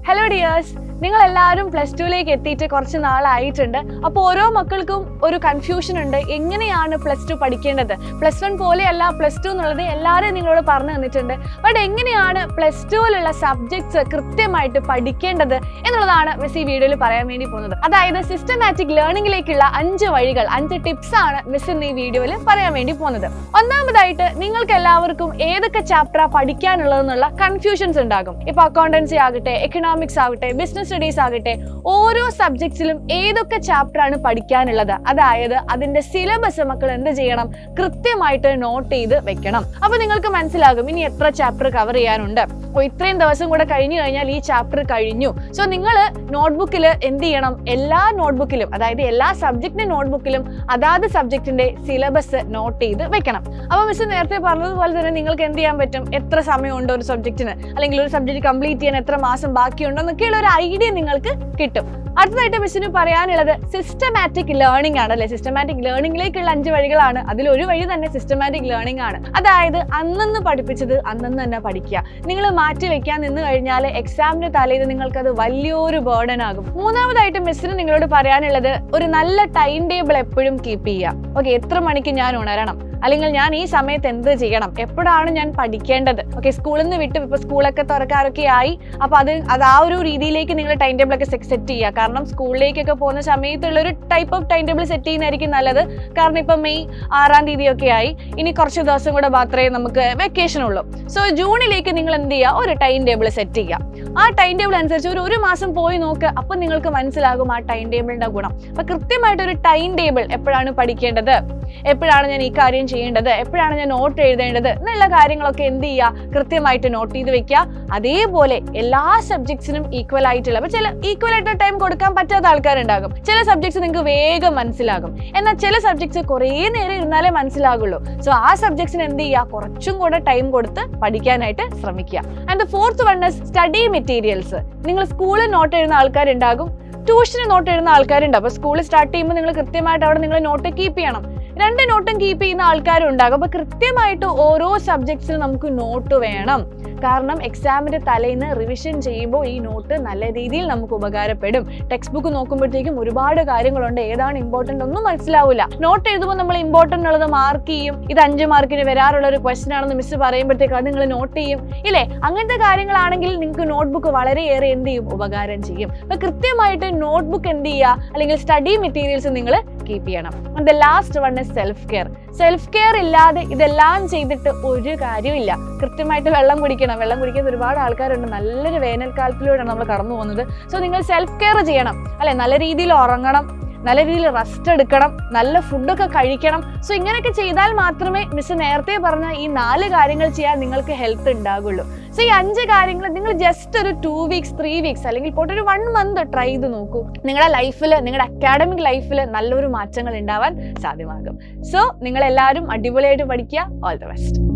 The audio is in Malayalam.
ഹലോ ഡിയേഴ്സ്, നിങ്ങൾ എല്ലാവരും പ്ലസ് ടുവിലേക്ക് എത്തിയിട്ട് കുറച്ച് നാളായിട്ടുണ്ട്. അപ്പോൾ ഓരോ മക്കൾക്കും ഒരു കൺഫ്യൂഷൻ ഉണ്ട്, എങ്ങനെയാണ് പ്ലസ് ടു പഠിക്കേണ്ടത്. പ്ലസ് വൺ പോലെയല്ല പ്ലസ് ടു എന്നുള്ളത് എല്ലാവരും നിങ്ങളോട് പറഞ്ഞു തന്നിട്ടുണ്ട്. ബട്ട് എങ്ങനെയാണ് പ്ലസ് ടുവിലുള്ള സബ്ജക്ട്സ് കൃത്യമായിട്ട് പഠിക്കേണ്ടത് എന്നുള്ളതാണ് മിസ് ഈ വീഡിയോയിൽ പറയാൻ വേണ്ടി പോകുന്നത്. അതായത് സിസ്റ്റമാറ്റിക് ലേണിംഗിലേക്കുള്ള 5 വഴികൾ, 5 ടിപ്സ് ആണ് മിസ് ഇന്ന് ഈ വീഡിയോയിൽ പറയാൻ വേണ്ടി പോകുന്നത്. ഒന്നാമതായിട്ട് നിങ്ങൾക്ക് എല്ലാവർക്കും ഏതൊക്കെ ചാപ്റ്ററാ പഠിക്കാനുള്ളതെന്നുള്ള കൺഫ്യൂഷൻസ് ഉണ്ടാകും. ഇപ്പൊ അക്കൗണ്ടൻസി ആകട്ടെ, എക്കണോമിക്സ് ആകട്ടെ, ബിസിനസ് സ്റ്റഡീസ് ആകട്ടെ, ഓരോ സബ്ജക്ട്സിലും ഏതൊക്കെ ചാപ്റ്റർ ആണ് പഠിക്കാനുള്ളത്. അതായത് അതിന്റെ സിലബസ് മക്കൾ എന്ത് ചെയ്യണം, കൃത്യമായിട്ട് നോട്ട് ചെയ്ത് വെക്കണം. അപ്പൊ നിങ്ങൾക്ക് മനസ്സിലാകും ഇനി എത്ര ചാപ്റ്റർ കവർ ചെയ്യാനുണ്ട്. ഇത്രയും ദിവസം കൂടെ കഴിഞ്ഞു കഴിഞ്ഞാൽ ഈ ചാപ്റ്റർ കഴിഞ്ഞു. സോ നിങ്ങൾ നോട്ട്ബുക്കിൽ എന്ത് ചെയ്യണം, എല്ലാ നോട്ട്ബുക്കിലും, അതായത് എല്ലാ സബ്ജക്റ്റിന്റെ നോട്ട്ബുക്കിലും അതാത് സബ്ജക്റ്റിന്റെ സിലബസ് നോട്ട് ചെയ്ത് വെക്കണം. അപ്പൊ മിസ് നേരത്തെ പറഞ്ഞതുപോലെ തന്നെ നിങ്ങൾക്ക് എന്ത് ചെയ്യാൻ പറ്റും, എത്ര സമയമുണ്ട് ഒരു സബ്ജക്റ്റിന്, അല്ലെങ്കിൽ ഒരു സബ്ജക്ട് കംപ്ലീറ്റ് ചെയ്യാൻ എത്ര മാസം ബാക്കിയുണ്ടോ എന്നൊക്കെയുള്ള ഒരു ഐഡിയ നിങ്ങൾക്ക് കിട്ടും. അടുത്തതായിട്ട് മിസ്സിന് പറയാനുള്ളത് സിസ്റ്റമാറ്റിക് ലേണിംഗ് ആണ് അല്ലെ. സിസ്റ്റമാറ്റിക് ലേണിംഗിലേക്കുള്ള 5 വഴികളാണ്. അതിലൊരു വഴി തന്നെ സിസ്റ്റമാറ്റിക് ലേണിംഗ് ആണ്. അതായത് അന്നന്ന് പഠിപ്പിച്ചത് അന്നന്ന് തന്നെ പഠിക്കുക. നിങ്ങൾ മാറ്റി വെക്കാൻ നിന്ന് കഴിഞ്ഞാൽ എക്സാമിന് തലേന്ന് നിങ്ങൾക്കത് വലിയൊരു ബേർഡൻ ആകും. മൂന്നാമതായിട്ട് മിസ്സിന് നിങ്ങളോട് പറയാനുള്ളത് ഒരു നല്ല ടൈം ടേബിൾ എപ്പോഴും കീപ്പ് ചെയ്യുക. ഓക്കെ, എത്ര മണിക്ക് ഞാൻ ഉണരണം, അല്ലെങ്കിൽ ഞാൻ ഈ സമയത്ത് എന്ത് ചെയ്യണം, എപ്പോഴാണ് ഞാൻ പഠിക്കേണ്ടത്. ഓക്കെ, സ്കൂളിൽ നിന്ന് വിട്ട് ഇപ്പൊ സ്കൂളൊക്കെ തുറക്കാറൊക്കെ ആയി. അപ്പൊ അത് ആ ഒരു രീതിയിലേക്ക് നിങ്ങൾ ടൈം ടേബിൾ ഒക്കെ സെറ്റ് ചെയ്യുക. കാരണം സ്കൂളിലേക്കൊക്കെ പോകുന്ന സമയത്തുള്ള ഒരു type of time table set ചെയ്യുന്നതായിരിക്കും നല്ലത്. കാരണം ഇപ്പൊ മെയ് 6-ാം തീയതി ഒക്കെ ആയി, ഇനി കുറച്ച് ദിവസം കൂടെ മാത്രമേ നമുക്ക് വെക്കേഷൻ ഉള്ളൂ. സോ ജൂണിലേക്ക് നിങ്ങൾ എന്ത് ചെയ്യുക, ഒരു ടൈം ടേബിൾ സെറ്റ് ചെയ്യുക. ആ ടൈം ടേബിൾ അനുസരിച്ച് ഒരു മാസം പോയി നോക്കുക. അപ്പൊ നിങ്ങൾക്ക് മനസ്സിലാകും ആ ടൈം ടേബിളിന്റെ ഗുണം. അപ്പൊ കൃത്യമായിട്ട് ഒരു ടൈം ടേബിൾ, എപ്പോഴാണ് പഠിക്കേണ്ടത്, എപ്പോഴാണ് ഞാൻ ഈ കാര്യം ചെയ്യേണ്ടത്, എപ്പോഴാണ് ഞാൻ നോട്ട് എഴുതേണ്ടത് എന്നുള്ള കാര്യങ്ങളൊക്കെ എന്ത് ചെയ്യുക, കൃത്യമായിട്ട് നോട്ട് ചെയ്ത് വെക്കുക. അതേപോലെ എല്ലാ സബ്ജക്ട്സിനും ഈക്വൽ ആയിട്ടുള്ള, അപ്പൊ ചില ഈക്വൽ ആയിട്ട് ടൈം കൊടുക്കാൻ പറ്റാത്ത ആൾക്കാരുണ്ടാകും. ചില സബ്ജക്ട്സ് നിങ്ങൾക്ക് വേഗം മനസ്സിലാകും, എന്നാൽ ചില സബ്ജക്ട്സ് കുറേ നേരം ഇരുന്നാലേ മനസ്സിലാകുള്ളൂ. സോ ആ സബ്ജക്ട്സിന് എന്ത് ചെയ്യുക, കുറച്ചും കൂടെ ടൈം കൊടുത്ത് പഠിക്കാനായിട്ട് ശ്രമിക്കുക. And the fourth one is study materials. നിങ്ങൾ സ്കൂളിൽ നോട്ട് എഴുതുന്ന ആൾക്കാരുണ്ടാകും, ട്യൂഷന് നോട്ട് എഴുതുന്ന ആൾക്കാരുണ്ട്. അപ്പൊ സ്കൂളിൽ സ്റ്റാർട്ട് ചെയ്യുമ്പോൾ നിങ്ങൾ കൃത്യമായിട്ട് അവിടെ നിങ്ങൾ നോട്ട് കീപ്പ് ചെയ്യണം. 2 നോട്ടും കീപ്പ് ചെയ്യുന്ന ആൾക്കാരും ഉണ്ടാകും. അപ്പൊ കൃത്യമായിട്ട് ഓരോ സബ്ജക്ട്സിനും നമുക്ക് നോട്ട് വേണം. കാരണം എക്സാമിന്റെ തലേന്ന് റിവിഷൻ ചെയ്യുമ്പോൾ ഈ നോട്ട് നല്ല രീതിയിൽ നമുക്ക് ഉപകാരപ്പെടും. ടെക്സ്റ്റ് ബുക്ക് നോക്കുമ്പോഴത്തേക്കും ഒരുപാട് കാര്യങ്ങളുണ്ട്, ഏതാണ് ഇമ്പോർട്ടന്റ് ഒന്നും മനസ്സിലാവില്ല. നോട്ട് എഴുതുമ്പോൾ നമ്മൾ ഇമ്പോർട്ടന്റ് ഉള്ളത് മാർക്ക് ചെയ്യും. ഇത് 5 മാർക്കിന് വരാറുള്ള ഒരു ക്വസ്റ്റൻ ആണെന്ന് മിസ് പറയുമ്പോഴത്തേക്ക് അത് നിങ്ങൾ നോട്ട് ചെയ്യും ഇല്ലേ. അങ്ങനത്തെ കാര്യങ്ങളാണെങ്കിൽ നിങ്ങൾക്ക് നോട്ട്ബുക്ക് വളരെയേറെ എന്ത് ചെയ്യും, ഉപകാരം ചെയ്യും. അപ്പൊ കൃത്യമായിട്ട് നോട്ട്ബുക്ക് എന്ത് ചെയ്യുക, അല്ലെങ്കിൽ സ്റ്റഡി മെറ്റീരിയൽസ് നിങ്ങൾ കീപ്പ് ചെയ്യണം. And the last one is self care. Self care ഇല്ലാതെ ഇതെല്ലാം ചെയ്തിട്ട് ഒരു കാര്യമില്ല. കൃത്യമായിട്ട് വെള്ളം കുടിക്കണം. വെള്ളം കുടിക്കുന്ന ഒരുപാട് ആൾക്കാരുണ്ട്. നല്ലൊരു വേനൽക്കാലത്തിലൂടെയാണ് നമ്മൾ കടന്നു പോകുന്നത്. സോ നിങ്ങൾ സെൽഫ് കെയർ ചെയ്യണം അല്ലെ. നല്ല രീതിയിൽ ഉറങ്ങണം, നല്ല രീതിയിൽ റെസ്റ്റ് എടുക്കണം, നല്ല ഫുഡൊക്കെ കഴിക്കണം. സോ ഇങ്ങനെയൊക്കെ ചെയ്താൽ മാത്രമേ മിസ് നേരത്തെ പറഞ്ഞ ഈ 4 കാര്യങ്ങൾ ചെയ്യാൻ നിങ്ങൾക്ക് ഹെൽത്ത് ഉണ്ടാകുള്ളൂ. സോ ഈ 5 കാര്യങ്ങൾ നിങ്ങൾ ജസ്റ്റ് ഒരു 2 വീക്സ് 3 വീക്സ് അല്ലെങ്കിൽ ഇപ്പോൾ ഒരു 1 മന്ത് ട്രൈ ചെയ്ത് നോക്കൂ. നിങ്ങളുടെ ലൈഫിൽ, നിങ്ങളുടെ അക്കാഡമിക് ലൈഫിൽ നല്ലൊരു മാറ്റങ്ങൾ ഉണ്ടാവാൻ സാധ്യമാകും. സോ നിങ്ങൾ എല്ലാവരും അടിപൊളിയായിട്ട് പഠിക്കുക. All the best.